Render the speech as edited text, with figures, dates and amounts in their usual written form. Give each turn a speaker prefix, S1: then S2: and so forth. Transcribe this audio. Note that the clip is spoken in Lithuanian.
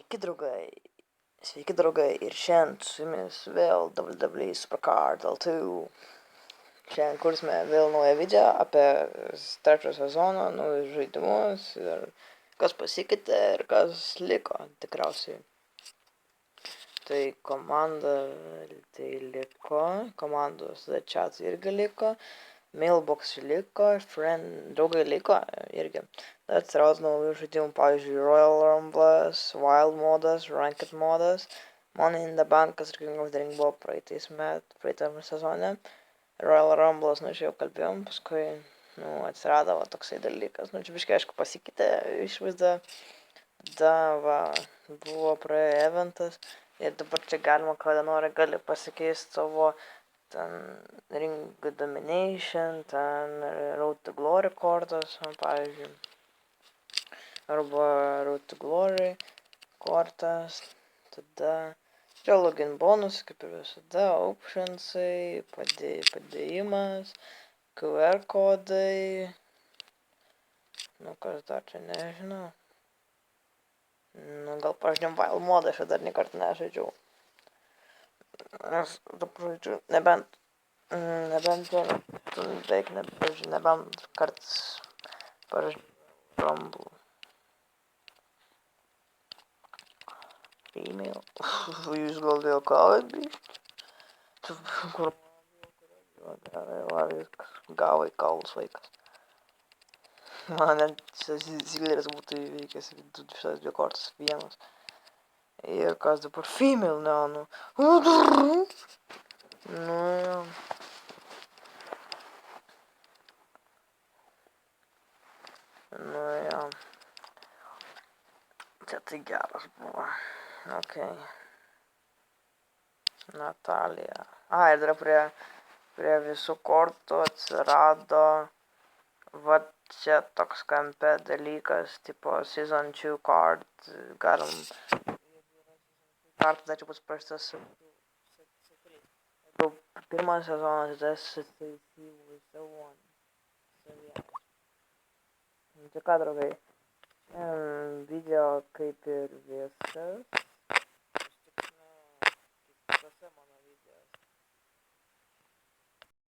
S1: Sveiki draugai, ir šiandien su jumis vėl WWE Supercard L2. Šiandien kursime vėl naują video apie trečio sezono, naujus žaidimus ir kas pasikeitė ir kas liko tikriausiai. Tai komandos chat irgi liko, mailbox liko, draugai liko irgi. Dar atsirado naujų žaidimų, pavyzdžiui, Royal Rumbles, Wild modas, Ranked modas, Money in the Bankas ir King of the Ring buvo praeitame sezone. Royal Rumbles, čia jau kalbėjom, paskui, atsirado toksai dalykas, čia biškai aišku pasikeitė išvaizda, buvo praėjo eventas ir dabar čia galima, kada nori, gali pasikeisti savo ten Ring Domination, ten Road to Glory kortas, pavyzdžiui, arba Road to Glory kortas, tada čia login bonus, kaip ir visada, optionsai, padėjimas, QR kodai, kas dar čia nežinau, gal pažinėm Wild modą, aš dar niekart nežaidžiau, nes dabar žaidžiu, nebent kartais pažaidžiu Rumble. Female. Jūs gal dėl kavai bišti? Kur? Viskas. Gavai kaulus vaikas. Man net Ziggleris būtų įveikęs visas dvi kortas vienas. Ir kas dabar? Female, ne. Jo. Jo. Čia tai geras buvo. Okay. Natalija. Ir dar prie visų kortų atsirado čia toks kampe dalykas, tipo Season 2 card, galim kartą čia bus prašytas pirmas sezonas, tas čia ką, draugai, video kaip ir viskas.